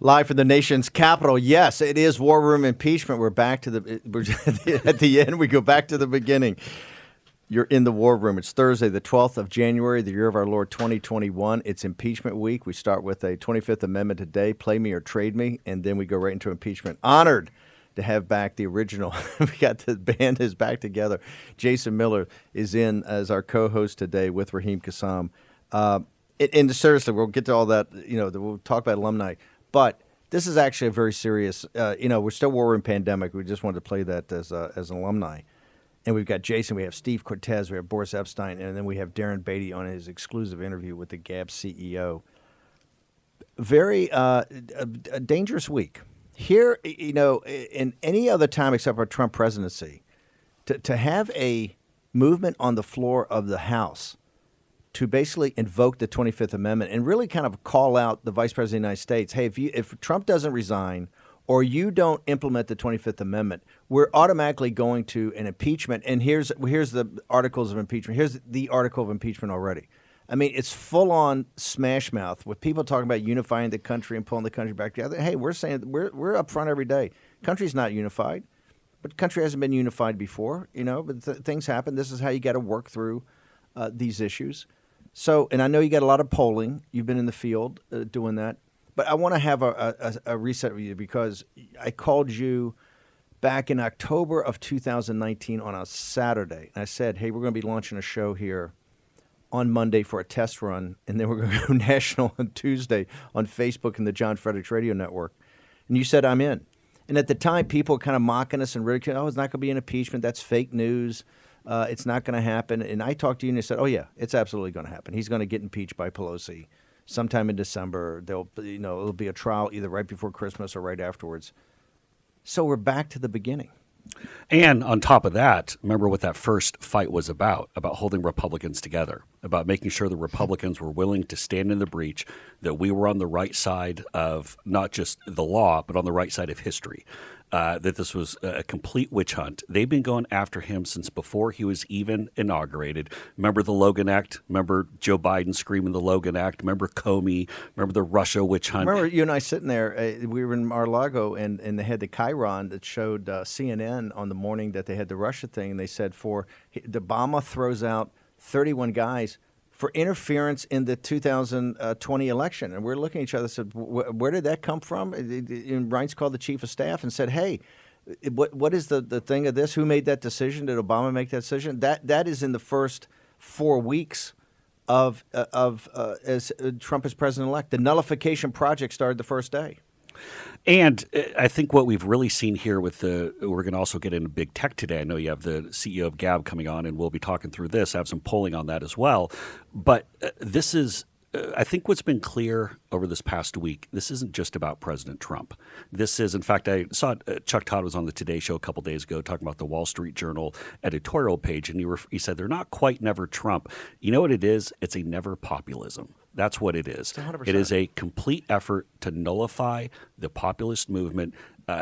Live from the nation's capital. Yes, it is War Room Impeachment. We're back to at the end. We go back to the beginning. You're in the War Room. It's Thursday, the 12th of January, the year of our Lord 2021. It's impeachment week. We start with a 25th Amendment today, play me or trade me, and then we go right into impeachment. Honored to have back the original. We got the band is back together. Jason Miller is in as our co-host today with Raheem Kassam. And seriously, we'll get to all that. We'll talk about alumni. But this is actually a very serious, we're still war room pandemic. We just wanted to play that as an alumni. And we've got Jason, we have Steve Cortes, we have Boris Epstein, and then we have Darren Beatty on his exclusive interview with the Gab CEO. Very a dangerous week. Here, in any other time except for Trump presidency, to have a movement on the floor of the House to basically invoke the 25th Amendment and really kind of call out the Vice President of the United States, hey, if Trump doesn't resign or you don't implement the 25th Amendment, we're automatically going to an impeachment. And here's the articles of impeachment. Here's the article of impeachment already. I mean, it's full-on smash mouth with people talking about unifying the country and pulling the country back together. Hey, we're saying we're up front every day. Country's not unified, but the country hasn't been unified before, but things happen. This is how you got to work through these issues. So, and I know you got a lot of polling. You've been in the field doing that. But I want to have a reset with you because I called you back in October of 2019 on a Saturday. And I said, hey, we're going to be launching a show here on Monday for a test run. And then we're going to go national on Tuesday on Facebook and the John Fredericks Radio Network. And you said, I'm in. And at the time, people were kind of mocking us and ridiculing, it's not going to be an impeachment. That's fake news. It's not going to happen. And I talked to you and you said, oh, yeah, it's absolutely going to happen. He's going to get impeached by Pelosi sometime in December. It'll be a trial either right before Christmas or right afterwards. So we're back to the beginning. And on top of that, remember what that first fight was about holding Republicans together, about making sure the Republicans were willing to stand in the breach, that we were on the right side of not just the law, but on the right side of history. That this was a complete witch hunt. They've been going after him since before he was even inaugurated. Remember the Logan Act? Remember Joe Biden screaming the Logan Act? Remember Comey? Remember the Russia witch hunt? Remember you and I sitting there, we were in Mar-a-Lago, and they had the Chiron that showed CNN on the morning that they had the Russia thing, and they said the Obama throws out 31 guys for interference in the 2020 election. And we're looking at each other and said, where did that come from? And Reince called the chief of staff and said, hey, what is the thing of this? Who made that decision? Did Obama make that decision? That is in the first 4 weeks of as Trump is president-elect. The nullification project started the first day. And I think what we've really seen here we're going to also get into big tech today. I know you have the CEO of Gab coming on, and we'll be talking through this. I have some polling on that as well. But this is, I think what's been clear over this past week, this isn't just about President Trump. This is, in fact, I saw Chuck Todd was on the Today Show a couple days ago talking about the Wall Street Journal editorial page, and he said they're not quite never Trump. You know what it is? It's a never populism. That's what it is. 100%. It is a complete effort to nullify the populist movement,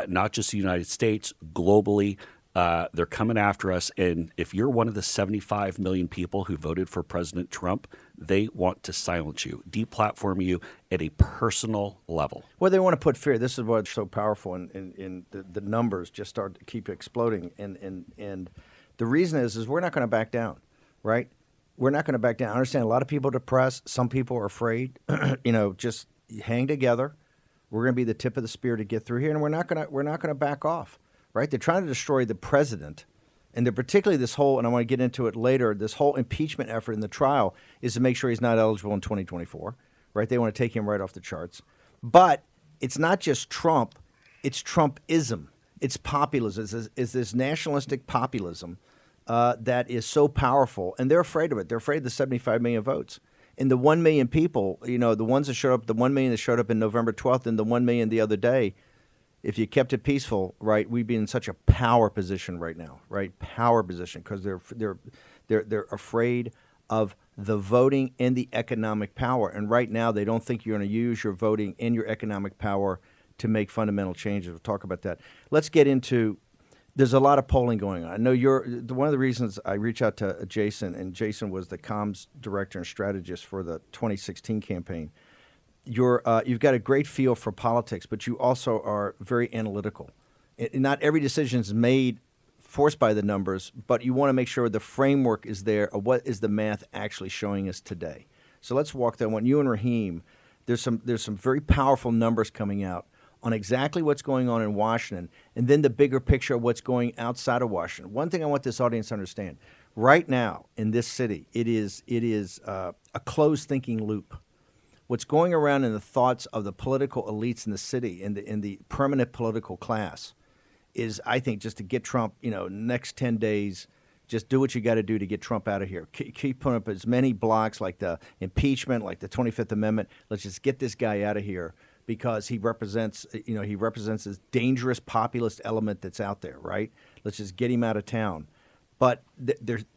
not just the United States, globally. They're coming after us. And if you're one of the 75 million people who voted for President Trump, they want to silence you, deplatform you at a personal level. Well, they want to put fear. This is what's so powerful, and the numbers just start to keep exploding. And the reason is we're not going to back down, right? We're not going to back down. I understand a lot of people are depressed. Some people are afraid. Just hang together. We're going to be the tip of the spear to get through here, and we're not going to back off. Right? They're trying to destroy the president, and they're particularly this whole. And I want to get into it later. This whole impeachment effort in the trial is to make sure he's not eligible in 2024. Right? They want to take him right off the charts. But it's not just Trump. It's Trumpism. It's populism. It's this nationalistic populism. That is so powerful, and they're afraid of it. They're afraid of the 75 million votes. And the 1 million people, the ones that showed up, the 1 million that showed up in November 12th and the 1 million the other day, if you kept it peaceful, right, we'd be in such a power position right now, right? Power position, because they're afraid of the voting and the economic power. And right now they don't think you're going to use your voting and your economic power to make fundamental changes. We'll talk about that. Let's get into there's a lot of polling going on. I know one of the reasons I reached out to Jason, and Jason was the comms director and strategist for the 2016 campaign. you've got a great feel for politics, but you also are very analytical. Not every decision is made forced by the numbers, but you want to make sure the framework is there of what is the math actually showing us today. So let's walk that one. You and Raheem, there's some very powerful numbers coming out on exactly what's going on in Washington, and then the bigger picture of what's going outside of Washington. One thing I want this audience to understand: right now in this city, it is a closed thinking loop. What's going around in the thoughts of the political elites in the city, in the permanent political class, is, I think, just to get Trump, next 10 days, just do what you got to do to get Trump out of here. Keep putting up as many blocks like the impeachment, like the 25th Amendment. Let's just get this guy out of here because he represents this dangerous populist element that's out there, right? Let's just get him out of town. But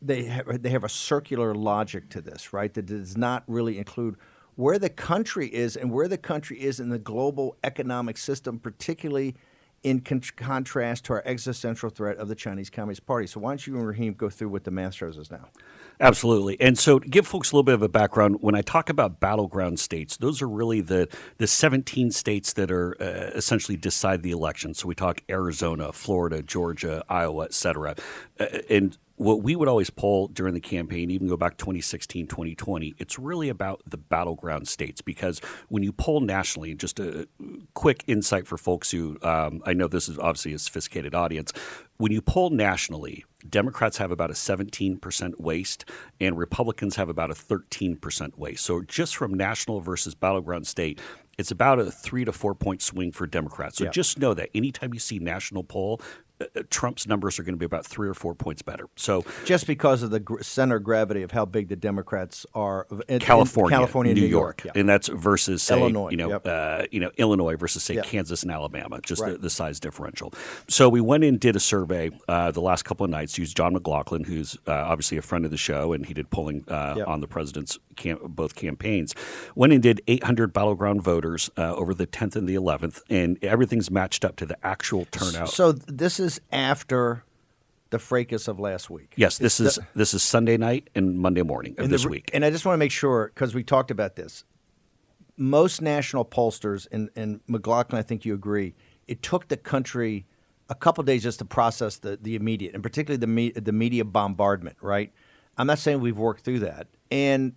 they have a circular logic to this, right, that does not really include where the country is and where the country is in the global economic system, particularly in contrast to our existential threat of the Chinese Communist Party. So why don't you and Raheem go through what the math shows us now? Absolutely. And so to give folks a little bit of a background, when I talk about battleground states, those are really the 17 states that are essentially decide the election. So we talk Arizona, Florida, Georgia, Iowa, et cetera. And what we would always poll during the campaign, even go back 2016, 2020, it's really about the battleground states, because when you poll nationally, just a quick insight for folks who, I know this is obviously a sophisticated audience, when you poll nationally, Democrats have about a 17% waste and Republicans have about a 13% waste. So just from national versus battleground state, it's about a 3 to 4 point swing for Democrats. So just know that anytime you see national poll, Trump's numbers are going to be about 3 or 4 points better. So just because of the center of gravity of how big the Democrats are in California, New York, yeah. And that's versus say Illinois, Illinois versus say Kansas and Alabama, just the size differential. So we went and did a survey the last couple of nights. Used John McLaughlin, who's obviously a friend of the show, and he did polling on the president's both campaigns. Went and did 800 battleground voters over the 10th and the 11th, and everything's matched up to the actual turnout. So this is after the fracas of last week. Yes, this is Sunday night and Monday morning of this week. And I just want to make sure, because we talked about this, most national pollsters, and McLaughlin, I think you agree, it took the country a couple days just to process the immediate, and particularly the media bombardment, right? I'm not saying we've worked through that. And,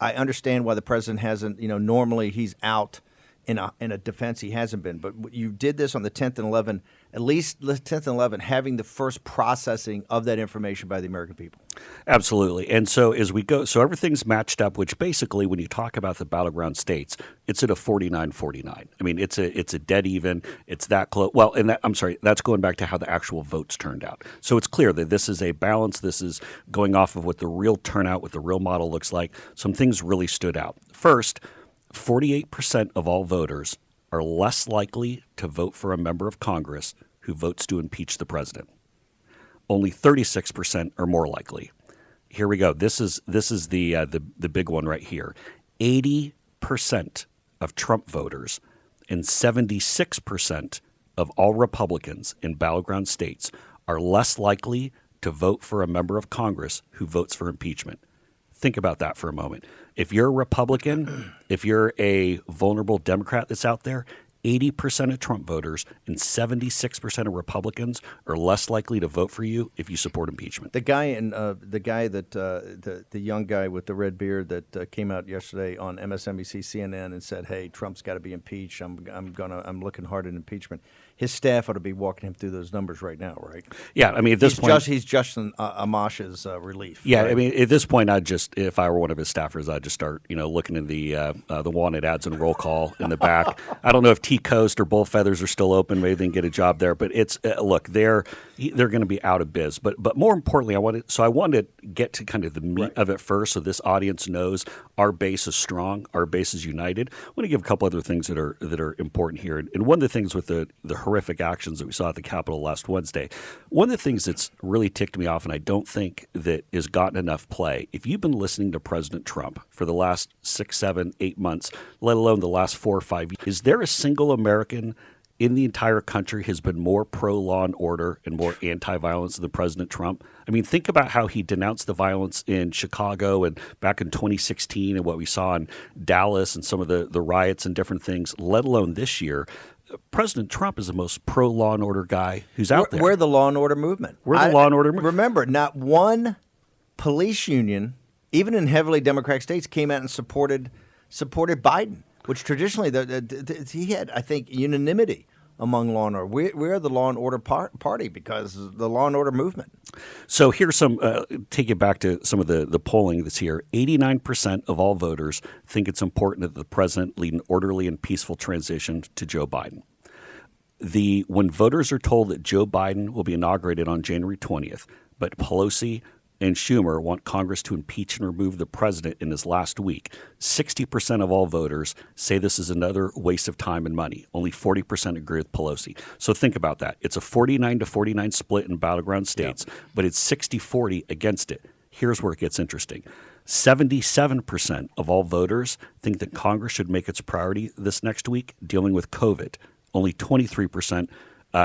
I understand why the president hasn't, normally he's out in a defense. He hasn't been. But you did this on the 10th and 11th, at least the 10th and 11th, having the first processing of that information by the American people. Absolutely. And so as we go, so everything's matched up, which basically when you talk about the battleground states, it's at a 49-49. I mean, it's a dead even. It's that close. Well, and that's going back to how the actual votes turned out. So it's clear that this is a balance. This is going off of what the real turnout, what the real model looks like. Some things really stood out. First, 48% of all voters are less likely to vote for a member of Congress who votes to impeach the president. Only 36% are more likely. Here we go. This is the big one right here. 80% of Trump voters and 76% of all Republicans in battleground states are less likely to vote for a member of Congress who votes for impeachment. Think about that for a moment. If you're a Republican, if you're a vulnerable Democrat that's out there, 80% of Trump voters and 76% of Republicans are less likely to vote for you if you support impeachment. The guy the young guy with the red beard that came out yesterday on MSNBC, CNN, and said, "Hey, Trump's got to be impeached. I'm looking hard at impeachment." His staff ought to be walking him through those numbers right now, right? Yeah, I mean, at this point, he's Justin Amash's relief. Yeah, right? I mean, at this point, if I were one of his staffers, I'd just start, looking in the wanted ads and roll call in the back. I don't know if T Coast or Bull Feathers are still open. Maybe they can get a job there. But it's look, they're going to be out of biz. But more importantly, I wanted to get to kind of the meat of it first, so this audience knows our base is strong, our base is united. I want to give a couple other things that are important here. And one of the things with the horrific actions that we saw at the Capitol last Wednesday, one of the things that's really ticked me off, and I don't think that has gotten enough play, if you've been listening to President Trump for the last 6, 7, 8 months, let alone the last 4 or 5 years, is there a single American in the entire country has been more pro-law and order and more anti-violence than President Trump? I mean, think about how he denounced the violence in Chicago and back in 2016 and what we saw in Dallas and some of the riots and different things, let alone this year. President Trump is the most pro-law and order guy who's out there. We're the law and order movement. We're the law and order movement. Remember, not one police union, even in heavily Democratic states, came out and supported Biden, which traditionally he had, I think, unanimity among law and order. We're the law and order party because of the law and order movement. So here's some, take it back to some of the polling that's here. 89% of all voters think it's important that the president lead an orderly and peaceful transition to Joe Biden. When voters are told that Joe Biden will be inaugurated on January 20th, but Pelosi and Schumer want Congress to impeach and remove the president in his last week, 60% of all voters say this is another waste of time and money. Only 40% agree with Pelosi. So think about that. It's a 49-49 split in battleground states, but it's 60-40 against it. Here's where it gets interesting. 77% of all voters think that Congress should make its priority this next week dealing with COVID. Only 23%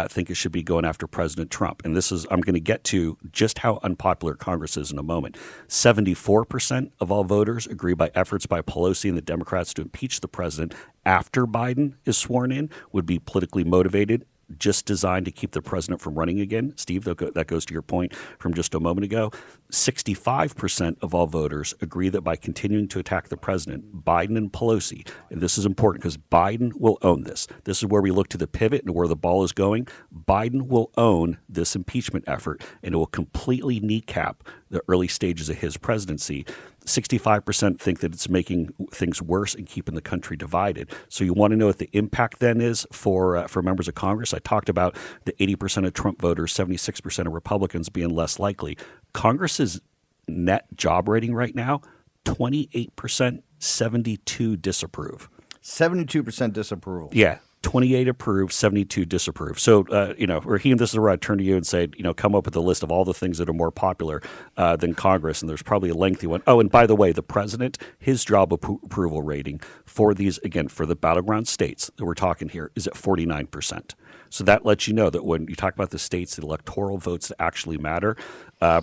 think it should be going after President Trump. And I'm going to get to just how unpopular Congress is in a moment. 74% of all voters agree by efforts by Pelosi and the Democrats to impeach the president after Biden is sworn in would be politically motivated, just designed to keep the president from running again. Steve, that goes to your point from just a moment ago. 65% of all voters agree that by continuing to attack the president, Biden and Pelosi, and this is important because Biden will own this. This is where we look to the pivot and where the ball is going. Biden will own this impeachment effort, and it will completely kneecap the early stages of his presidency. 65% think that it's making things worse and keeping the country divided. So you want to know what the impact then is for members of Congress. I talked about the 80% of Trump voters, 76% of Republicans being less likely. Congress's net job rating right now, 28%, 72 disapprove. 72% disapproval. Yeah. 28 approve, 72 disapprove. So, Raheem, this is where I turn to you and say, come up with a list of all the things that are more popular than Congress, and there's probably a lengthy one. Oh, and by the way, the president, his job approval rating for these, again, for the battleground states that we're talking here, is at 49%. So that lets you know that when you talk about the states, the electoral votes that actually matter,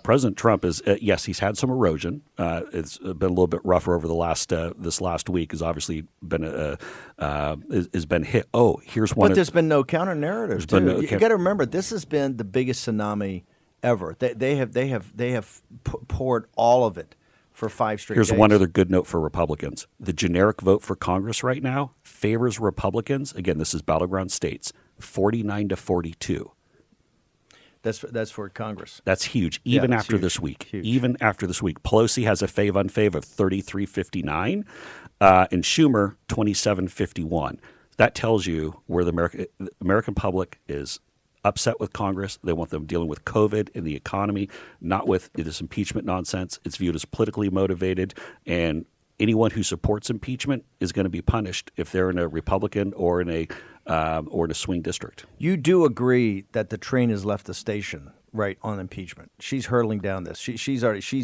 President Trump is, yes, he's had some erosion. It's been a little bit rougher over this last week. Has obviously been has been hit. Oh, here's one. But there's been no counter narrative. You got to remember, this has been the biggest tsunami ever. They have poured all of it for 5 straight days. Here's one other good note for Republicans. The generic vote for Congress right now favors Republicans. Again, this is battleground states, 49-42. That's for Congress. That's huge, even after this week. Huge. Even after this week. Pelosi has a fave-unfave of 33-59, and Schumer 27-51. That tells you where the American public is upset with Congress. They want them dealing with COVID and the economy, not with this impeachment nonsense. It's viewed as politically motivated, and anyone who supports impeachment is going to be punished if they're in a Republican or in a swing district. You do agree that the train has left the station, right, on impeachment? She's hurtling down this. She's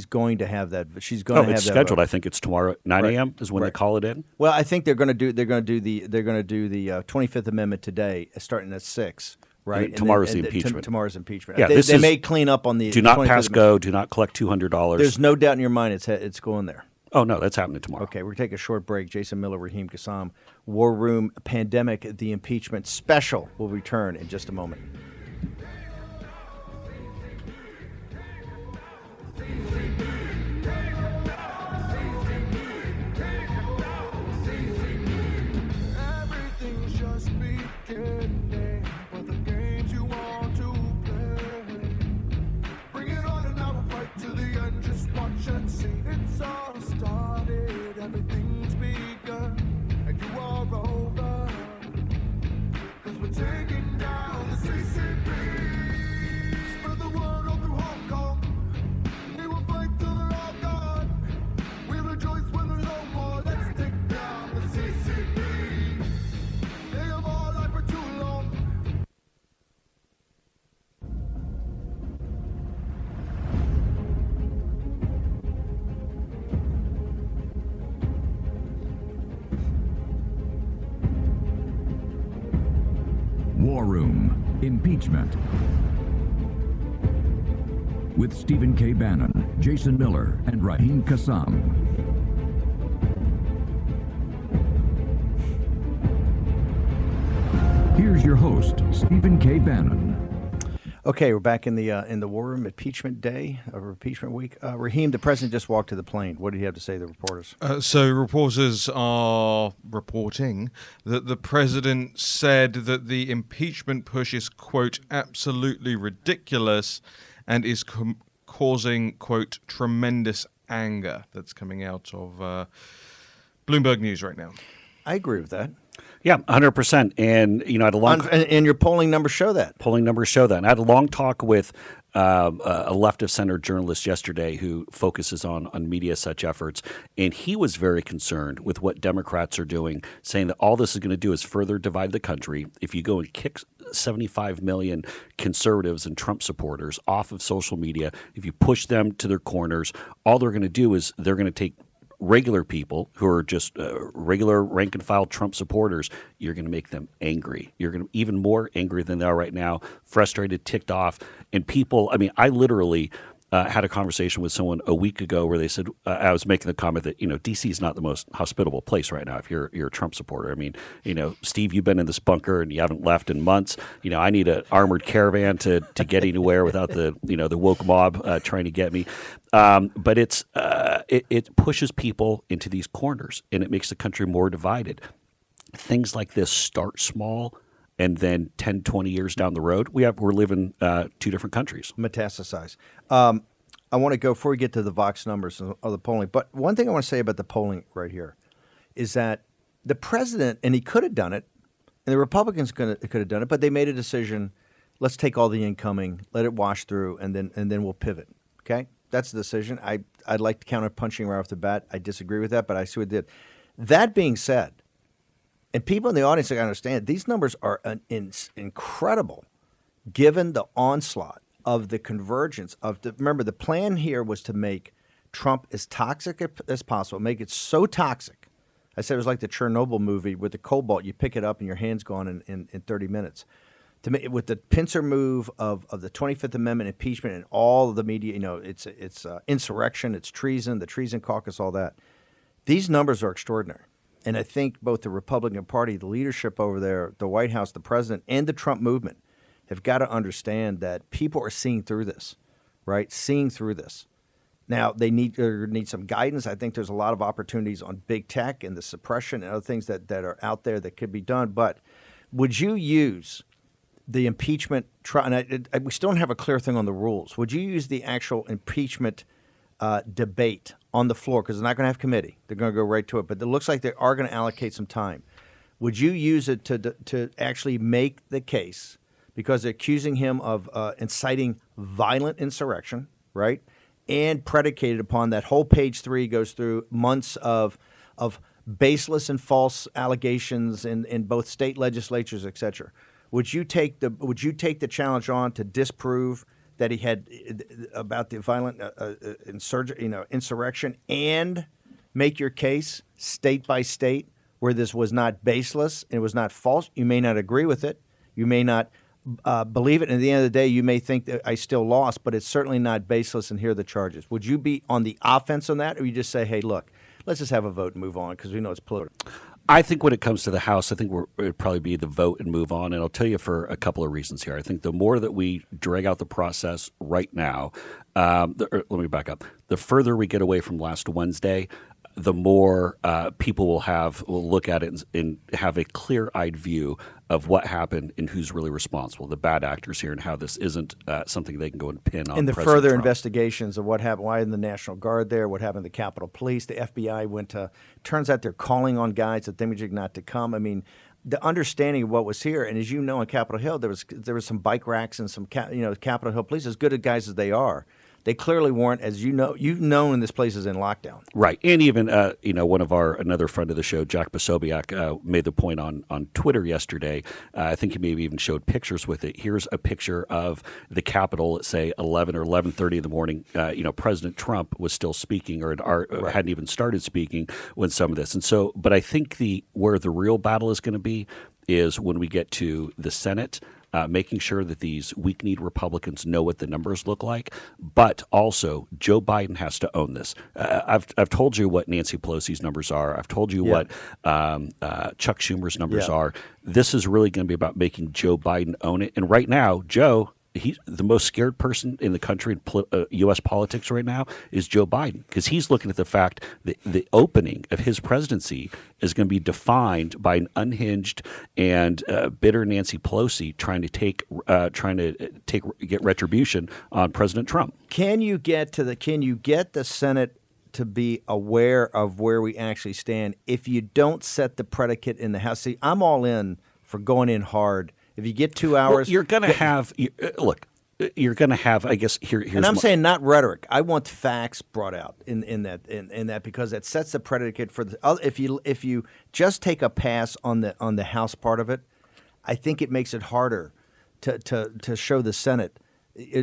going to have that. She's going to have it's that scheduled. vote. I think it's tomorrow at 9 a.m. is when they call it in. Well, I think they're going to do the 25th Amendment today, starting at 6. Right. And tomorrow's the impeachment. Tomorrow's impeachment. Yeah, they may clean up on the. Do not pass go. Do not collect $200. There's no doubt in your mind it's going there. Oh, no, that's happening tomorrow. Okay, we're going to take a short break. Jason Miller, Raheem Kassam, War Room Pandemic, the Impeachment Special will return in just a moment. Everything's just beginning, but the games you want to play. Bring it on and I will fight to the end. Just watch and see. It's all started, everything's begun, and you are over. 'Cause we're taking down the CC. War Room, Impeachment. With Stephen K. Bannon, Jason Miller, and Raheem Kassam. Here's your host, Stephen K. Bannon. Okay, we're back in the War Room, impeachment day, or impeachment week. Raheem, the president just walked to the plane. What did he have to say to the reporters? So reporters are reporting that the president said that the impeachment push is, quote, absolutely ridiculous and is causing, quote, tremendous anger. That's coming out of Bloomberg News right now. I agree with that. Yeah, 100%. And, I had a long... And your polling numbers show that. Polling numbers show that. And I had a long talk with a left-of-center journalist yesterday who focuses on media such efforts, and he was very concerned with what Democrats are doing, saying that all this is going to do is further divide the country. If you go and kick 75 million conservatives and Trump supporters off of social media, if you push them to their corners, all they're going to do is they're going to take regular people who are just regular rank-and-file Trump supporters, you're going to make them angry. You're going to even more angry than they are right now, frustrated, ticked off. And people, I literally had a conversation with someone a week ago where they said, I was making the comment that, D.C. is not the most hospitable place right now if you're a Trump supporter. Steve, you've been in this bunker and you haven't left in months. I need an armored caravan to get anywhere without the woke mob trying to get me. But it pushes people into these corners, and it makes the country more divided. Things like this start small, and then 10, 20 years down the road, we're living two different countries. Metastasize. I want to go, before we get to the Vox numbers of the polling, but one thing I want to say about the polling right here is that the president, and he could have done it, and the Republicans could have done it, but they made a decision, let's take all the incoming, let it wash through, and then we'll pivot, okay? That's the decision. I'd like to counter punching right off the bat. I disagree with that, but I see what it did. That being said, and people in the audience are going to understand, these numbers are incredible given the onslaught of the convergence of remember, the plan here was to make Trump as toxic as possible, make it so toxic. I said it was like the Chernobyl movie with the cobalt. You pick it up and your hand's gone in 30 minutes. To make, with the pincer move of the 25th Amendment impeachment and all of the media, it's insurrection, it's treason, the treason caucus, all that. These numbers are extraordinary. And I think both the Republican Party, the leadership over there, the White House, the president, and the Trump movement have got to understand that people are seeing through this, right? Seeing through this. Now, they need some guidance. I think there's a lot of opportunities on big tech and the suppression and other things that are out there that could be done. But would you use the impeachment trial? And we still don't have a clear thing on the rules. Would you use the actual impeachment debate on the floor, because they're not going to have committee. They're going to go right to it. But it looks like they are going to allocate some time. Would you use it to actually make the case, because they're accusing him of inciting violent insurrection, right? And predicated upon that whole page 3 goes through months of baseless and false allegations in both state legislatures, et cetera. Would you take the challenge on to disprove that he had about the violent insurrection, and make your case state by state where this was not baseless and it was not false? You may not agree with it. You may not believe it. And at the end of the day, you may think that I still lost, but it's certainly not baseless, and here are the charges. Would you be on the offense on that, or you just say, hey, look, let's just have a vote and move on, because we know it's political? I think when it comes to the House, I think it would probably be the vote and move on. And I'll tell you for a couple of reasons here. I think the more that we drag out the process right now, let me back up. The further we get away from last Wednesday, the more people will look at it and have a clear-eyed view of what happened and who's really responsible, the bad actors here, and how this isn't something they can go and pin on. And the President further Trump. Investigations of what happened, why in the National Guard there, what happened to the Capitol Police, the FBI went to, turns out they're calling on guys that they were not to come. I mean, the understanding of what was here, and as you know, on Capitol Hill, there was some bike racks and some, Capitol Hill police, as good a guys as they are. They clearly weren't, as you've known, this place is in lockdown. Right. And even, one of another friend of the show, Jack Posobiec, made the point on Twitter yesterday. I think he maybe even showed pictures with it. Here's a picture of the Capitol at, say, 11 or 11:30 in the morning. President Trump was still speaking or hadn't even started speaking when some of this. And so, but I think where the real battle is going to be is when we get to the Senate, making sure that these weak-kneed Republicans know what the numbers look like, but also Joe Biden has to own this. I've told you what Nancy Pelosi's numbers are. I've told you what Chuck Schumer's numbers are. This is really going to be about making Joe Biden own it. And right now, Joe, he's the most scared person in the country in U.S. politics right now is Joe Biden, because he's looking at the fact that the opening of his presidency is going to be defined by an unhinged and bitter Nancy Pelosi trying to get retribution on President Trump. Can you get the Senate to be aware of where we actually stand if you don't set the predicate in the House? See, I'm all in for going in hard. If you get 2 hours, you're going to have you're going to have. I guess here's. And I'm saying not rhetoric. I want facts brought out in that because that sets the predicate for the. If you just take a pass on the House part of it, I think it makes it harder to show the Senate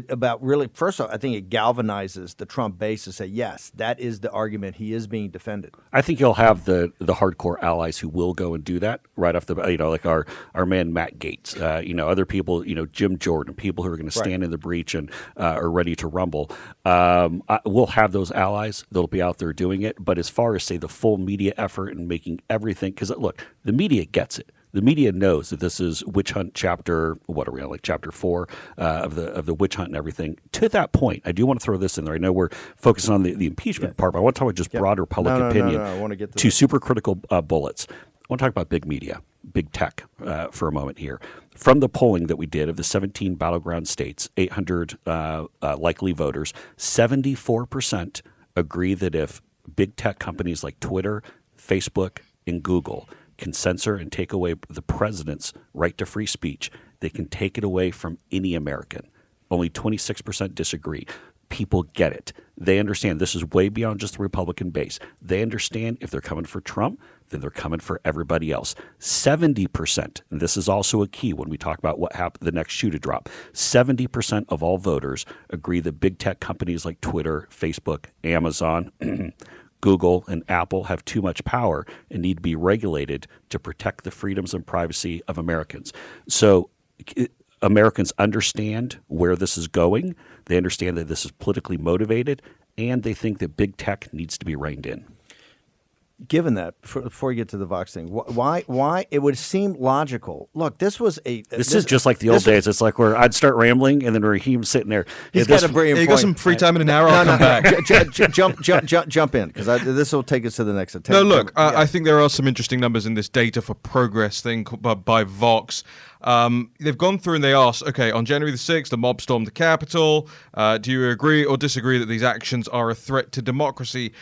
about really. First of all, I think it galvanizes the Trump base to say yes, that is the argument. He is being defended. I think you'll have the hardcore allies who will go and do that right off the bat. Like our man Matt Gaetz, other people, Jim Jordan, people who are going to stand in the breach and are ready to rumble. We'll have those allies that'll be out there doing it. But as far as say the full media effort and making everything, because look, the media gets it. The media knows that this is witch hunt chapter. What are we on? Like chapter 4 of the witch hunt and everything. To that point, I do want to throw this in there. I know we're focusing on the impeachment part, but I want to talk about just broader public opinion. No, I want to get to two super critical bullets. I want to talk about big media, big tech for a moment here. From the polling that we did of the 17 battleground states, 800 likely voters, 74% agree that if big tech companies like Twitter, Facebook, and Google can censor and take away the president's right to free speech, they can take it away from any American. Only 26% disagree. People get it. They understand this is way beyond just the Republican base. They understand if they're coming for Trump, then they're coming for everybody else. 70%, and this is also a key when we talk about what happened, the next shoe to drop, 70% of all voters agree that big tech companies like Twitter, Facebook, Amazon, Google and Apple have too much power and need to be regulated to protect the freedoms and privacy of Americans. So Americans understand where this is going. They understand that this is politically motivated, and they think that big tech needs to be reined in. Given that, before you get to the Vox thing, why it would seem logical. Look, this is just like the old days. It's like where I'd start rambling, and then Raheem's sitting there. He's got a brilliant point. You got some free time in an hour. I'll come back. Jump in, because this will take us to the next. No, look, I think there are some interesting numbers in this data for progress thing by Vox. They've gone through and they asked, okay, on January the 6th, the mob stormed the Capitol. Do you agree or disagree that these actions are a threat to democracy?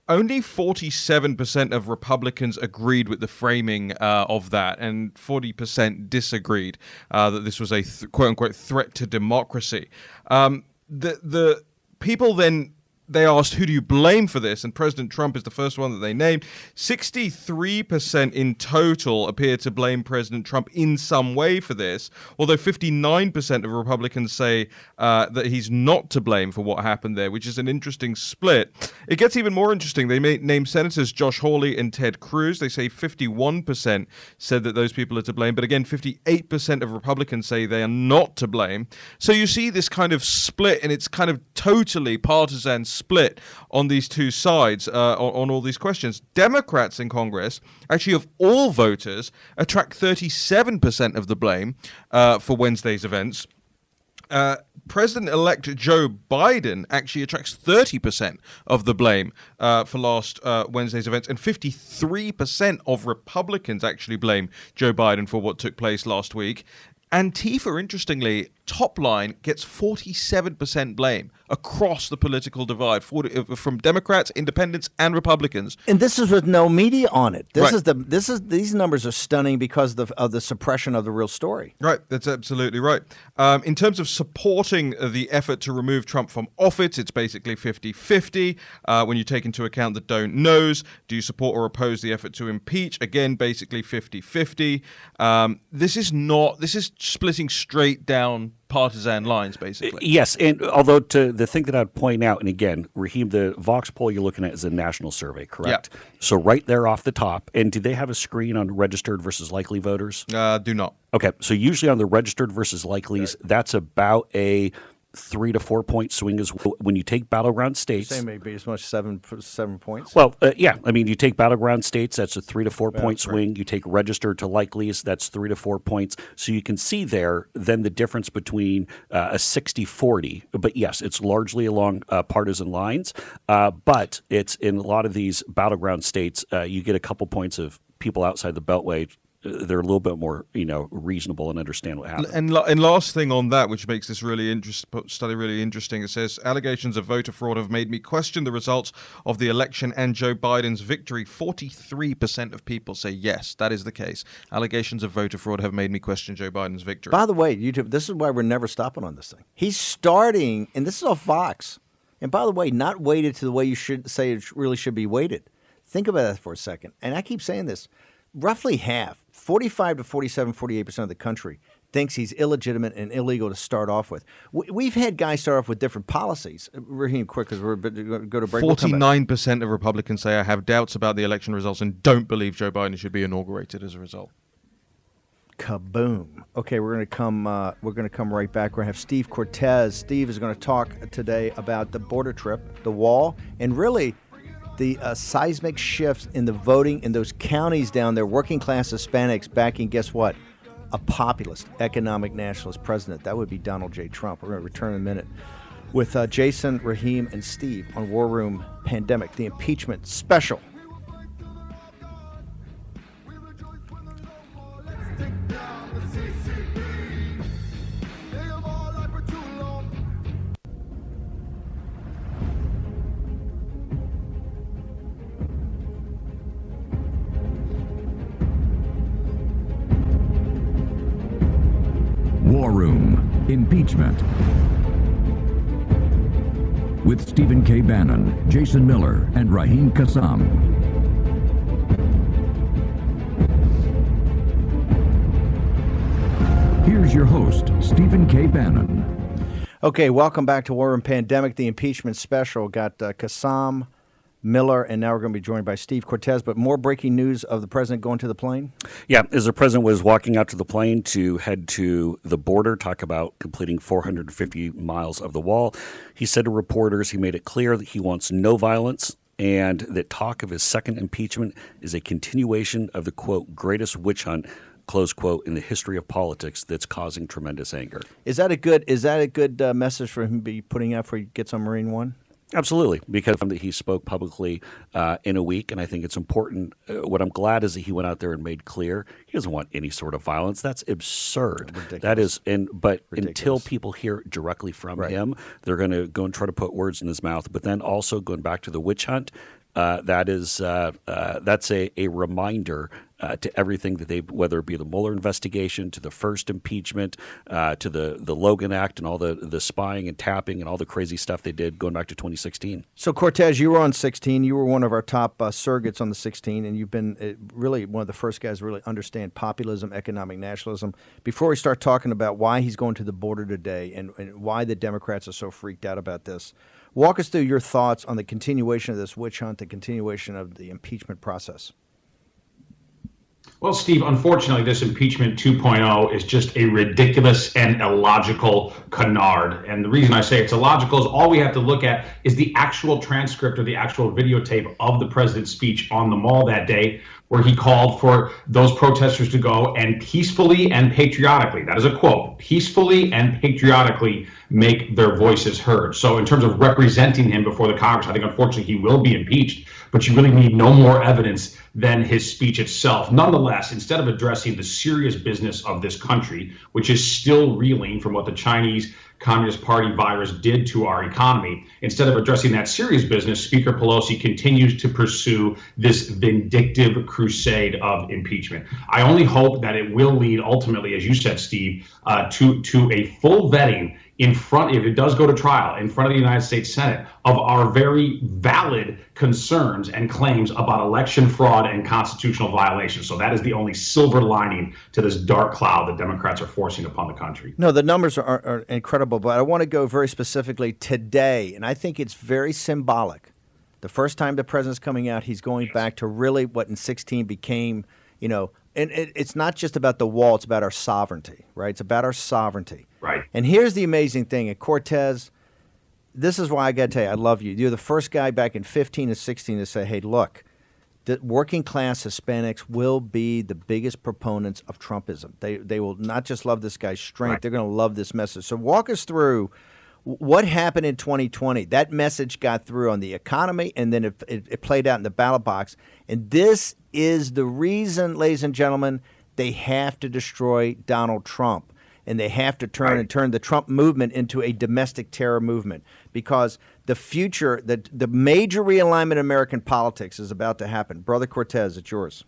Only 47% of Republicans agreed with the framing of that, and 40% disagreed that this was a quote-unquote threat to democracy. The people then, they asked, who do you blame for this? And President Trump is the first one that they named. 63% in total appear to blame President Trump in some way for this, although 59% of Republicans say that he's not to blame for what happened there, which is an interesting split. It gets even more interesting. They name Senators Josh Hawley and Ted Cruz. They say 51% said that those people are to blame, but again, 58% of Republicans say they are not to blame. So you see this kind of split, and it's kind of totally partisan split on these two sides on all these questions. Democrats in Congress, actually of all voters, attract 37% of the blame for Wednesday's events. President-elect Joe Biden actually attracts 30% of the blame for last Wednesday's events, and 53% of Republicans actually blame Joe Biden for what took place last week. Antifa, interestingly, top line gets 47% blame across the political divide, from Democrats, Independents, and Republicans. And this is with no media on it. These numbers are stunning because of the suppression of the real story. Right, that's absolutely right. In terms of supporting the effort to remove Trump from office, it's basically 50-50. When you take into account the don't knows, do you support or oppose the effort to impeach? Again, basically 50-50. This is splitting straight down partisan lines, basically. Yes, and although the thing that I'd point out, and again, Raheem, the Vox poll you're looking at is a national survey, correct? Yeah. So right there off the top, and do they have a screen on registered versus likely voters? Do not. Okay, so usually on the registered versus likelies, that's about a 3 to 4 point swing is when you take battleground states. Say maybe as much as 7 points. Well, yeah. I mean, you take battleground states, that's a 3 to 4 point swing. You take registered to likelies, that's 3 to 4 points. So you can see there then the difference between a 60-40. But yes, it's largely along partisan lines. But it's in a lot of these battleground states, you get a couple points of people outside the Beltway. They're a little bit more, reasonable and understand what happened. And last thing on that, which makes this study really interesting, it says allegations of voter fraud have made me question the results of the election and Joe Biden's victory. 43% of people say yes, that is the case. Allegations of voter fraud have made me question Joe Biden's victory. By the way, YouTube, this is why we're never stopping on this thing. He's starting, and this is off Fox. And by the way, not weighted to the way you should say it really should be weighted. Think about that for a second. And I keep saying this. Roughly half, 45 to 47, 48% of the country thinks he's illegitimate and illegal to start off with. We've had guys start off with different policies. Raheem, quick, because we're going to go to break. 49% of Republicans say I have doubts about the election results and don't believe Joe Biden should be inaugurated as a result. Kaboom. Okay, we're going to come right back. We're going to have Steve Cortes. Steve is going to talk today about the border trip, the wall, and really the seismic shifts in the voting in those counties down there, working class Hispanics backing, guess what? A populist, economic nationalist president. That would be Donald J. Trump. We're going to return in a minute with Jason, Raheem, and Steve on War Room Pandemic, the impeachment special. War Room Impeachment with Stephen K. Bannon, Jason Miller, and Raheem Kassam. Here's your host, Stephen K. Bannon. Okay, welcome back to War Room Pandemic, the impeachment special. Got Kassam, Miller, and now we're going to be joined by Steve Cortes. But more breaking news of the president going to the plane? Yeah, as the president was walking out to the plane to head to the border, talk about completing 450 miles of the wall, he said to reporters he made it clear that he wants no violence and that talk of his second impeachment is a continuation of the, quote, greatest witch hunt, close quote, in the history of politics that's causing tremendous anger. Is that a good message for him to be putting out before he gets on Marine One? Absolutely, because he spoke publicly in a week, and I think it's important. What I'm glad is that he went out there and made clear he doesn't want any sort of violence. That's absurd. Ridiculous. That is, but Ridiculous. until people hear directly from him, they're going to go and try to put words in his mouth. But then also going back to the witch hunt, that's a reminder to everything that they, whether it be the Mueller investigation, to the first impeachment, to the Logan Act and all the spying and tapping and all the crazy stuff they did going back to 2016. So, Cortes, you were on 16. You were one of our top surrogates on the 16, and you've been really one of the first guys to really understand populism, economic nationalism. Before we start talking about why he's going to the border today and why the Democrats are so freaked out about this, walk us through your thoughts on the continuation of this witch hunt, the continuation of the impeachment process. Well, Steve, unfortunately, this impeachment 2.0 is just a ridiculous and illogical canard. And the reason I say it's illogical is all we have to look at is the actual transcript or the actual videotape of the president's speech on the Mall that day, where he called for those protesters to go and peacefully and patriotically, that is a quote, peacefully and patriotically make their voices heard. So in terms of representing him before the Congress, I think unfortunately he will be impeached, but you really need no more evidence than his speech itself. Nonetheless, instead of addressing the serious business of this country, which is still reeling from what the Chinese Communist Party virus did to our economy, instead of addressing that serious business, Speaker Pelosi continues to pursue this vindictive crusade of impeachment. I only hope that it will lead ultimately, as you said, Steve, to a full vetting in front, if it does go to trial, in front of the United States Senate, of our very valid concerns and claims about election fraud and constitutional violations. So that is the only silver lining to this dark cloud that Democrats are forcing upon the country. No, the numbers are incredible, but I want to go very specifically today, and I think it's very symbolic. The first time the president's coming out, he's going back to really what in 16 became, and it's not just about the wall, it's about our sovereignty, right? It's about our sovereignty. Right. And here's the amazing thing. At Cortes, this is why I got to tell you, I love you. You're the first guy back in 15 and 16 to say, hey, look, the working class Hispanics will be the biggest proponents of Trumpism. They will not just love this guy's strength, Right. they're going to love this message. So walk us through what happened in 2020. That message got through on the economy, and then it played out in the ballot box. And this is the reason, ladies and gentlemen, they have to destroy Donald Trump. And they have to turn the Trump movement into a domestic terror movement, because the future, the major realignment in American politics is about to happen. Brother Cortes, it's yours.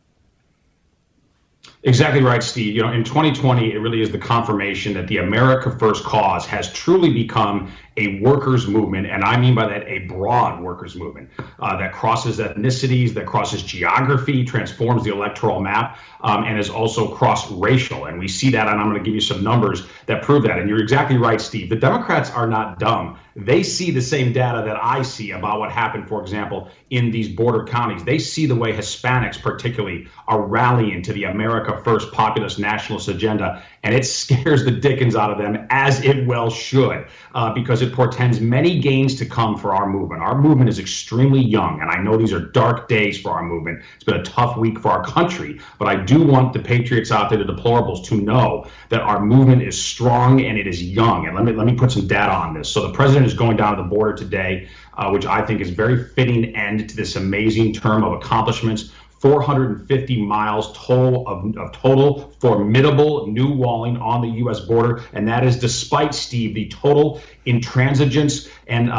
Exactly right, Steve. In 2020, it really is the confirmation that the America First cause has truly become a workers' movement, and I mean by that a broad workers' movement that crosses ethnicities, that crosses geography, transforms the electoral map, and is also cross-racial. And we see that, and I'm going to give you some numbers that prove that. And you're exactly right, Steve. The Democrats are not dumb. They see the same data that I see about what happened, for example, in these border counties. They see the way Hispanics particularly are rallying to the America First populist nationalist agenda, and it scares the dickens out of them, as it well should, because it portends many gains to come for our movement. Our movement is extremely young, and I know these are dark days for our movement. It's been a tough week for our country, but I do want the patriots out there, the deplorables, to know that our movement is strong and it is young. And let me put some data on this. So the president is going down to the border today, which I think is very fitting end to this amazing term of accomplishments. 450 miles total of total formidable new walling on the U.S. border, and that is despite, Steve, the total intransigence and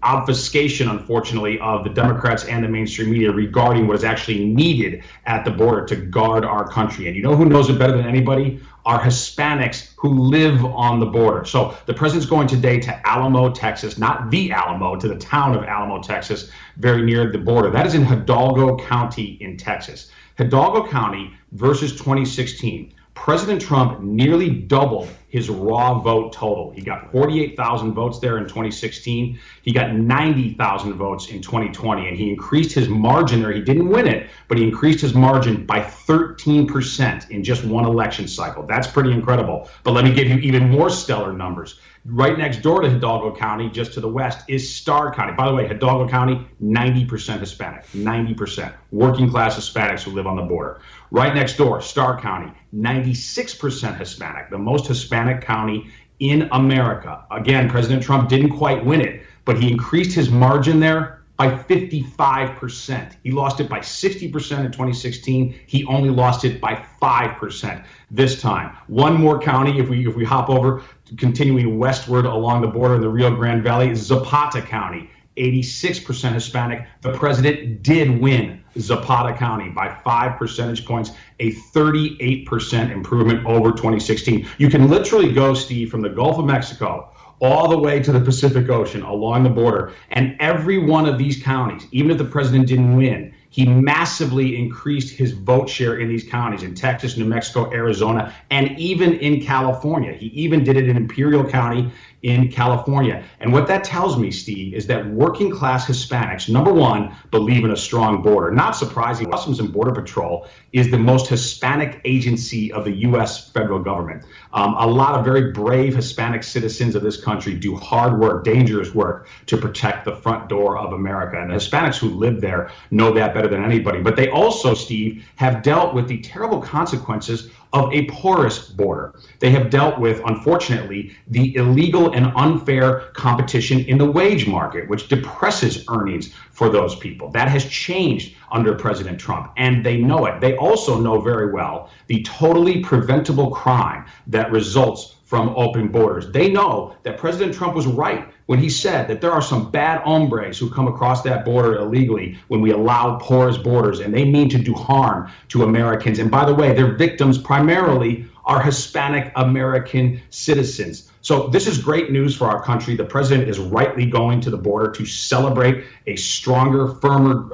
obfuscation, unfortunately, of the Democrats and the mainstream media regarding what is actually needed at the border to guard our country. And you know who knows it better than anybody? Are Hispanics who live on the border. So the president's going today to Alamo, Texas, not the Alamo, to the town of Alamo, Texas, very near the border. That is in Hidalgo County in Texas. Hidalgo County versus 2016. President Trump nearly doubled his raw vote total. He got 48,000 votes there in 2016. He got 90,000 votes in 2020, and he increased his margin there. He didn't win it, but he increased his margin by 13% in just one election cycle. That's pretty incredible. But let me give you even more stellar numbers. Right next door to Hidalgo County, just to the west, is Starr County. By the way, Hidalgo County, 90% Hispanic, 90%. Working class Hispanics who live on the border. Right next door, Starr County, 96% Hispanic, the most Hispanic county in America. Again, President Trump didn't quite win it, but he increased his margin there by 55%. He lost it by 60% in 2016. He only lost it by 5% this time. One more county, if we hop over, continuing westward along the border in the Rio Grande Valley, Zapata County, 86% Hispanic. The president did win Zapata County by 5 percentage points, a 38% improvement over 2016. You can literally go, Steve, from the Gulf of Mexico all the way to the Pacific Ocean along the border. And every one of these counties, even if the president didn't win, he massively increased his vote share in these counties, in Texas, New Mexico, Arizona, and even in California. He even did it in Imperial County in California. And what that tells me, Steve, is that working class Hispanics, number one, believe in a strong border. Not surprising, Customs and Border Patrol is the most Hispanic agency of the U.S. federal government. A lot of very brave Hispanic citizens of this country do hard work, dangerous work to protect the front door of America. And the Hispanics who live there know that better than anybody. But they also, Steve, have dealt with the terrible consequences of a porous border. They have dealt with, unfortunately, the illegal and unfair competition in the wage market, which depresses earnings for those people. That has changed under President Trump, and they know it. They also know very well the totally preventable crime that results from open borders. They know that President Trump was right when he said that there are some bad hombres who come across that border illegally when we allow porous borders, and they mean to do harm to Americans. And by the way, they're victims primarily are Hispanic American citizens. So this is great news for our country. The president is rightly going to the border to celebrate a stronger, firmer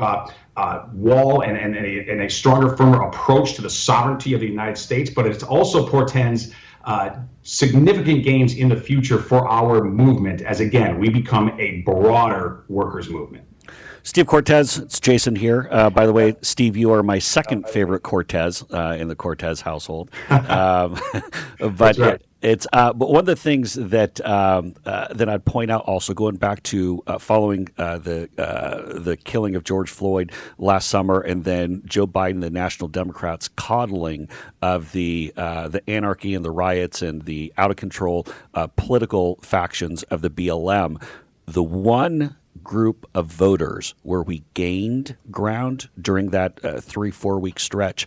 wall and a stronger, firmer approach to the sovereignty of the United States. But it also portends significant gains in the future for our movement as, again, we become a broader workers' movement. Steve Cortes, it's Jason here. By the way, Steve, you are my second favorite Cortes in the Cortes household. But right. But one of the things that I'd point out, also going back to following the killing of George Floyd last summer, and then Joe Biden, the National Democrats, coddling of the anarchy and the riots and the out of control political factions of the BLM. The one group of voters where we gained ground during that 3-4 week stretch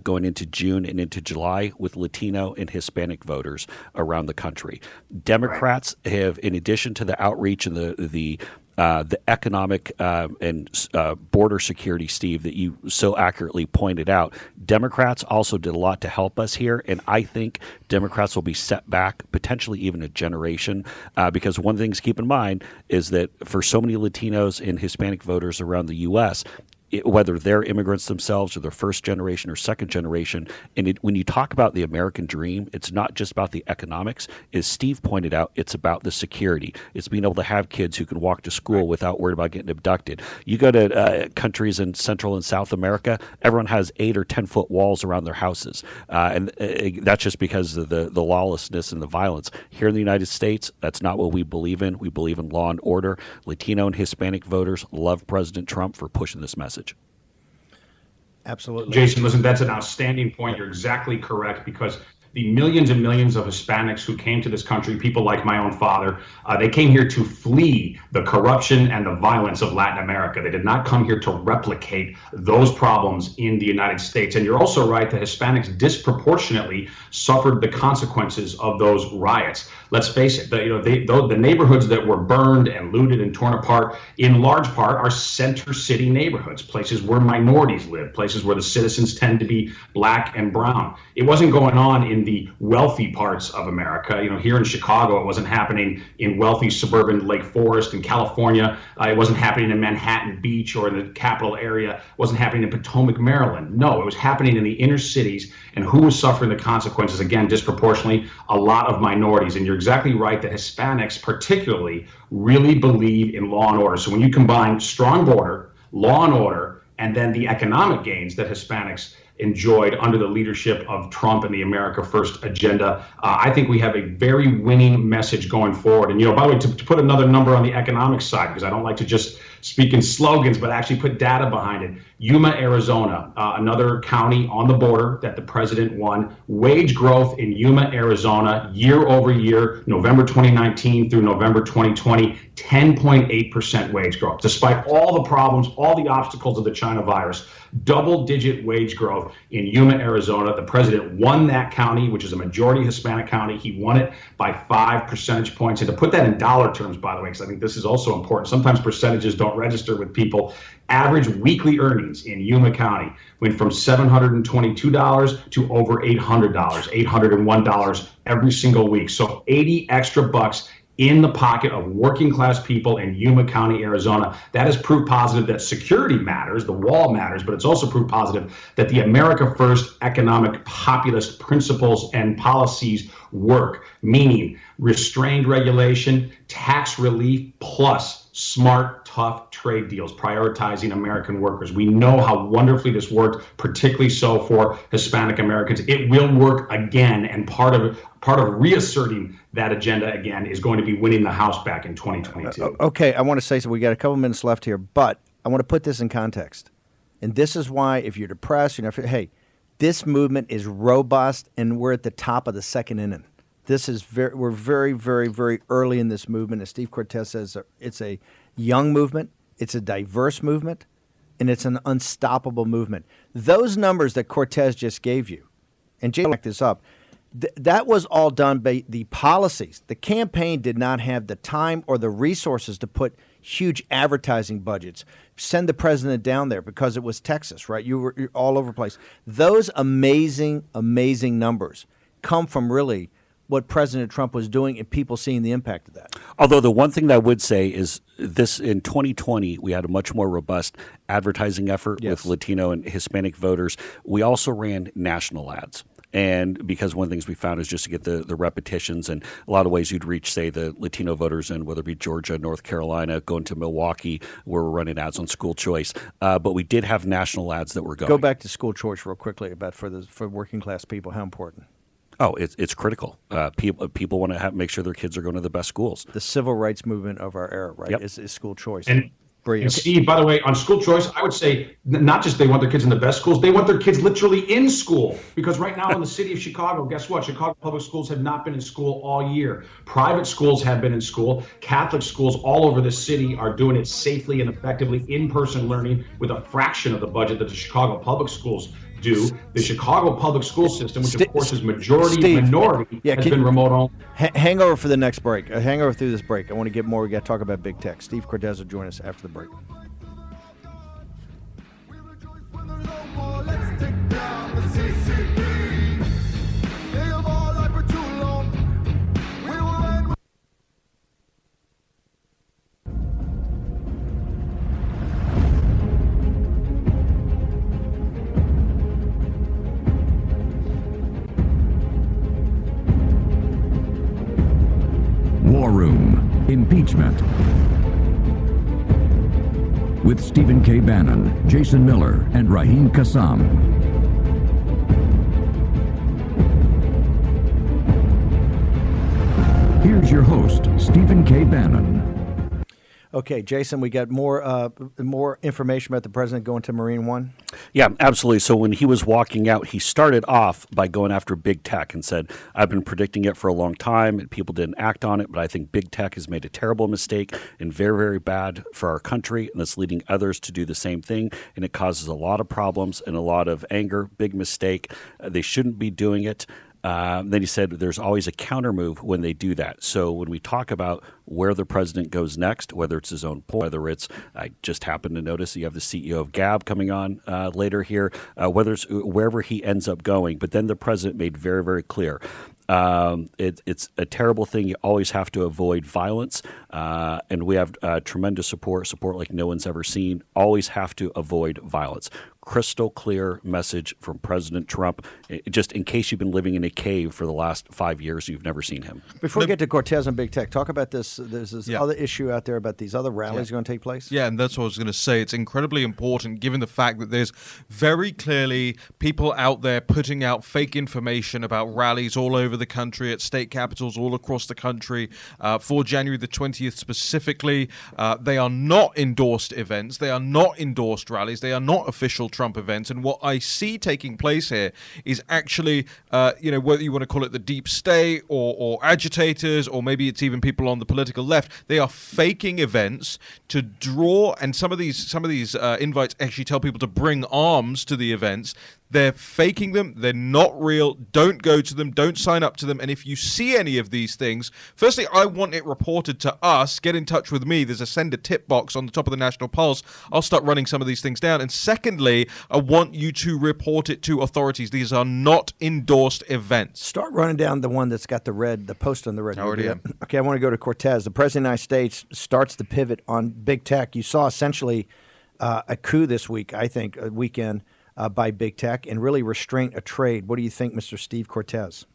going into June and into July with Latino and Hispanic voters around the country. Democrats have, in addition to the outreach and the economic and border security, Steve, that you so accurately pointed out, Democrats also did a lot to help us here. And I think Democrats will be set back potentially even a generation because one of the things to keep in mind is that for so many Latinos and Hispanic voters around the U.S., whether they're immigrants themselves or they're first generation or second generation. And when you talk about the American dream, it's not just about the economics. As Steve pointed out, it's about the security. It's being able to have kids who can walk to school without worried about getting abducted. You go to countries in Central and South America, everyone has 8 or 10 foot walls around their houses. And that's just because of the lawlessness and the violence. Here in the United States, that's not what we believe in. We believe in law and order. Latino and Hispanic voters love President Trump for pushing this message. Absolutely. Jason, listen, that's an outstanding point. You're exactly correct, because the millions and millions of Hispanics who came to this country, people like my own father, they came here to flee the corruption and the violence of Latin America. They did not come here to replicate those problems in the United States. And you're also right that Hispanics disproportionately suffered the consequences of those riots. Let's face it, the neighborhoods that were burned and looted and torn apart, in large part, are center city neighborhoods, places where minorities live, places where the citizens tend to be black and brown. It wasn't going on in the wealthy parts of America. Here in Chicago, it wasn't happening in wealthy suburban Lake Forest. In California, it wasn't happening in Manhattan Beach or in the capital area. It wasn't happening in Potomac, Maryland. No, it was happening in the inner cities. And who was suffering the consequences? Again, disproportionately, a lot of minorities. And you're exactly right that Hispanics particularly really believe in law and order. So when you combine strong border, law and order, and then the economic gains that Hispanics enjoyed under the leadership of Trump and the America First agenda, I think we have a very winning message going forward. And, by the way, to put another number on the economic side, because I don't like to just speak in slogans, but actually put data behind it. Yuma, Arizona, another county on the border that the president won. Wage growth in Yuma, Arizona, year over year, November 2019 through November 2020, 10.8% wage growth. Despite all the problems, all the obstacles of the China virus, double-digit wage growth in Yuma, Arizona. The president won that county, which is a majority Hispanic county. He won it by 5 percentage points. And to put that in dollar terms, by the way, because I think this is also important, sometimes percentages don't register with people. Average weekly earnings in Yuma County went from $722 to over $800, $801 every single week. So 80 extra bucks in the pocket of working class people in Yuma County, Arizona. That is proof positive that security matters, the wall matters, but it's also proof positive that the America First economic populist principles and policies work, meaning restrained regulation, tax relief, plus smart, tough trade deals, prioritizing American workers. We know how wonderfully this worked, particularly so for Hispanic Americans. It will work again, and part of reasserting that agenda again is going to be winning the House back in 2022. Okay, I want to say so. We got a couple minutes left here, but I want to put this in context. And this is why, if you're depressed, hey, this movement is robust, and we're at the top of the second inning. We're very, very, very early in this movement. As Steve Cortes says, it's a young movement, it's a diverse movement, and it's an unstoppable movement. Those numbers that Cortes just gave you, and Jay backed this up, that was all done by the policies. The campaign did not have the time or the resources to put huge advertising budgets, send the president down there because it was Texas, right? You're all over the place. Those amazing, amazing numbers come from really what President Trump was doing and people seeing the impact of that. Although the one thing that I would say is this in 2020, we had a much more robust advertising effort with Latino and Hispanic voters. We also ran national ads. And because one of the things we found is just to get the repetitions, and a lot of ways you'd reach, say, the Latino voters in whether it be Georgia, North Carolina, going to Milwaukee, where we're running ads on school choice. But we did have national ads that were going. Go back to school choice real quickly about for working class people, how important. Oh, it's critical. People want to make sure their kids are going to the best schools. The civil rights movement of our era, right, Yep. is school choice. And Steve, by the way, on school choice, I would say not just they want their kids in the best schools, they want their kids literally in school. Because right now in the city of Chicago, guess what? Chicago public schools have not been in school all year. Private schools have been in school. Catholic schools all over the city are doing it safely and effectively, in-person learning with a fraction of the budget that the Chicago public schools do. The Chicago public school system, which of course is majority minority, has been remote only. Hang over for the next break. Hang over through this break. I want to get more. We got to talk about big tech. Steve Cortes will join us after the break. We rejoice when there's no more. Let's take down the CCP. They have all lied for too long. We will end. War Room Impeachment with Stephen K. Bannon, Jason Miller, and Raheem Kassam. Here's your host, Stephen K. Bannon. Okay, Jason, we got more information about the president going to Marine One. Yeah, absolutely. So when he was walking out, he started off by going after big tech and said, I've been predicting it for a long time and people didn't act on it, but I think big tech has made a terrible mistake and very, very bad for our country, and it's leading others to do the same thing, and it causes a lot of problems and a lot of anger. Big mistake. They shouldn't be doing it. Then he said there's always a counter move when they do that. So when we talk about where the president goes next, whether it's his own poll, whether it's, I just happened to notice you have the CEO of Gab coming on later here, whether it's wherever he ends up going. But then the president made very, very clear. It's a terrible thing. You always have to avoid violence. And we have tremendous support like no one's ever seen. Always have to avoid violence. Crystal clear message from President Trump, just in case you've been living in a cave for the last 5 years, you've never seen him. Before we get to Cortes and big tech, talk about this. There's this other issue out there about these other rallies going to take place. Yeah, and that's what I was going to say. It's incredibly important given the fact that there's very clearly people out there putting out fake information about rallies all over the country, at state capitals all across the country. For January the 20th specifically, they are not endorsed events. They are not endorsed rallies. They are not official Trump events. And what I see taking place here is actually, whether you want to call it the deep state or agitators, or maybe it's even people on the political left, they are faking events to draw. And some of these invites actually tell people to bring arms to the events. They're faking them. They're not real. Don't go to them. Don't sign up to them. And if you see any of these things, firstly, I want it reported to us. Get in touch with me. There's a send a tip box on the top of the National Pulse. I'll start running some of these things down. And secondly, I want you to report it to authorities. These are not endorsed events. Start running down the one that's got the post on the red. I already am. Okay, I want to go to Cortes. The President of the United States starts the pivot on big tech. You saw essentially a coup this week, I think, a weekend, by big tech and really restraint a trade. What do you think, Mr. Steve Cortes?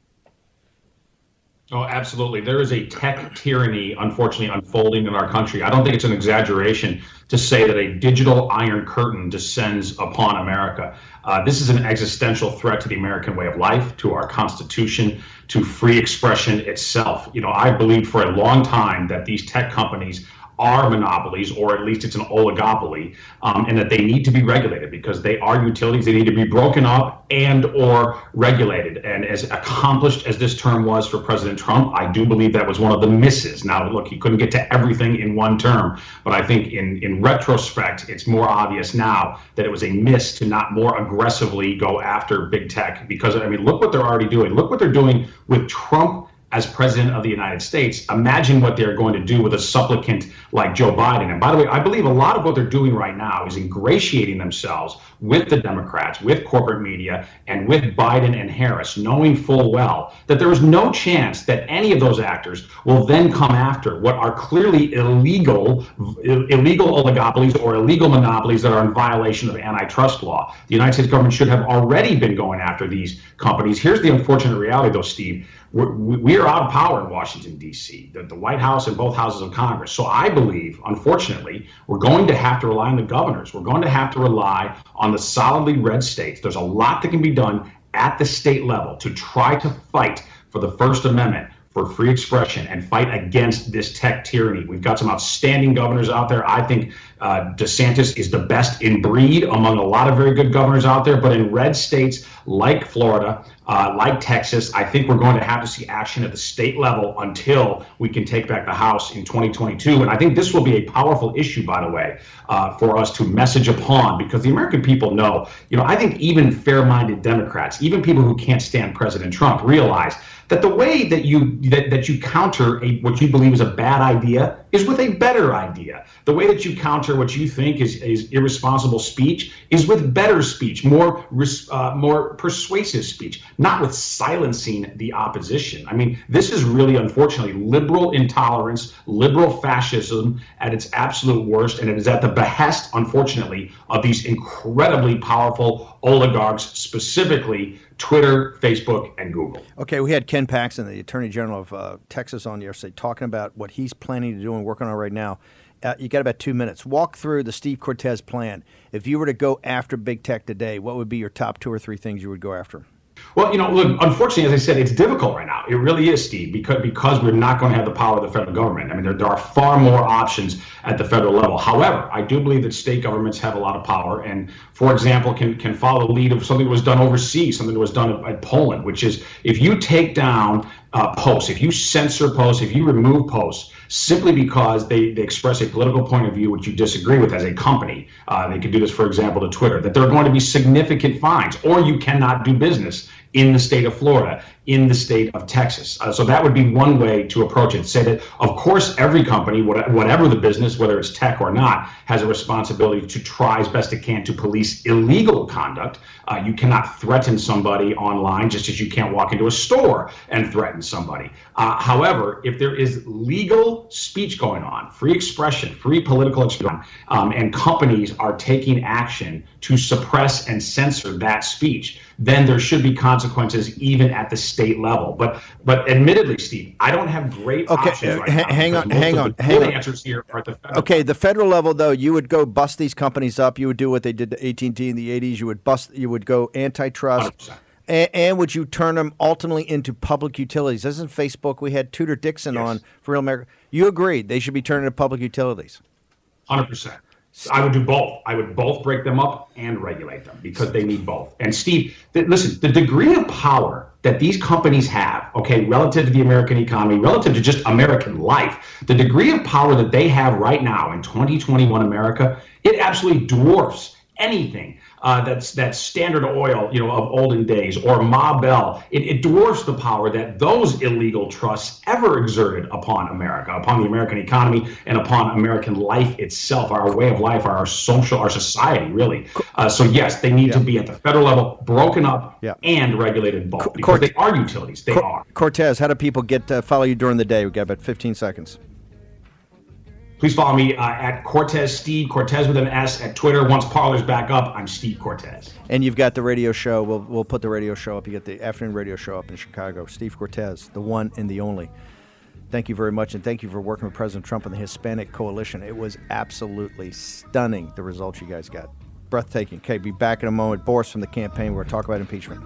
Oh, absolutely. There is a tech tyranny, unfortunately, unfolding in our country. I don't think it's an exaggeration to say that a digital iron curtain descends upon America. This is an existential threat to the American way of life, to our Constitution, to free expression itself. I believed for a long time that these tech companies are monopolies, or at least it's an oligopoly, and that they need to be regulated because they are utilities. They need to be broken up and or regulated. And as accomplished as this term was for President Trump, I do believe that was one of the misses. Now, look, he couldn't get to everything in one term, but I think in retrospect, it's more obvious now that it was a miss to not more aggressively go after big tech because, look what they're already doing. Look what they're doing with Trump as president of the United States, imagine what they're going to do with a supplicant like Joe Biden. And by the way, I believe a lot of what they're doing right now is ingratiating themselves with the Democrats, with corporate media, and with Biden and Harris, knowing full well that there is no chance that any of those actors will then come after what are clearly illegal oligopolies or illegal monopolies that are in violation of antitrust law. The United States government should have already been going after these companies. Here's the unfortunate reality, though, Steve. We are out of power in Washington, D.C., the White House and both houses of Congress. So I believe, unfortunately, we're going to have to rely on the governors. We're going to have to rely on the solidly red states. There's a lot that can be done at the state level to try to fight for the First Amendment, for free expression, and fight against this tech tyranny. We've got some outstanding governors out there. I think DeSantis is the best in breed among a lot of very good governors out there. But in red states like Florida, like Texas, I think we're going to have to see action at the state level until we can take back the House in 2022. And I think this will be a powerful issue, by the way, for us to message upon, because the American people know, I think even fair-minded Democrats, even people who can't stand President Trump, realize that the way that you counter what you believe is a bad idea is with a better idea. The way that you counter what you think is irresponsible speech is with better speech, more persuasive speech, not with silencing the opposition. I mean, this is really, unfortunately, liberal intolerance, liberal fascism at its absolute worst, and it is at the behest, unfortunately, of these incredibly powerful oligarchs, specifically Twitter, Facebook, and Google. Okay, we had Ken Paxton, the Attorney General of Texas, on yesterday talking about what he's planning to do and working on right now. You got about 2 minutes. Walk through the Steve Cortes plan. If you were to go after big tech today, what would be your top 2 or 3 things you would go after? Well, look, unfortunately, as I said, it's difficult right now. It really is, Steve, because we're not going to have the power of the federal government. I mean, there are far more options at the federal level. However, I do believe that state governments have a lot of power and, for example, can follow the lead of something that was done overseas, something that was done at Poland, which is if you take down posts, if you censor posts, if you remove posts, simply because they express a political point of view which you disagree with as a company. They could do this, for example, to Twitter, that there are going to be significant fines, or you cannot do business in the state of Florida, in the state of Texas. So that would be one way to approach it. Say that, of course, every company, whatever the business, whether it's tech or not, has a responsibility to try as best it can to police illegal conduct. You cannot threaten somebody online, just as you can't walk into a store and threaten somebody. However, if there is legal speech going on, free expression, free political expression, and companies are taking action to suppress and censor that speech, then there should be consequences even at the state level. But admittedly, Steve, I don't have great options right now. Hang on. Answers here are at the federal Okay, the federal level, though, you would go bust these companies up. You would do what they did to AT&T in the 80s. You would go antitrust. 100%. And would you turn them ultimately into public utilities? Isn't Facebook, we had Tudor Dixon on for Real America. You agreed they should be turned into public utilities. 100%. I would do both. I would both break them up and regulate them because they need both. And Steve, listen, the degree of power that these companies have, okay, relative to the American economy, relative to just American life, the degree of power that they have right now in 2021 America, it absolutely dwarfs anything that's Standard Oil, of olden days, or Ma Bell. It dwarfs the power that those illegal trusts ever exerted upon America, upon the American economy, and upon American life itself, our way of life, our society, really. So yes, they need to be at the federal level, broken up and regulated both, because they are utilities. They are. Cortes, how do people follow you during the day? We've got about 15 seconds. Please follow me at Cortes Steve, Cortes with an S, at Twitter. Once Parler's back up, I'm Steve Cortes. And you've got the radio show. We'll put the radio show up. You get the afternoon radio show up in Chicago. Steve Cortes, the one and the only. Thank you very much, and thank you for working with President Trump and the Hispanic Coalition. It was absolutely stunning, the results you guys got. Breathtaking. Okay, be back in a moment. Boris from the campaign. We're going to talk about impeachment.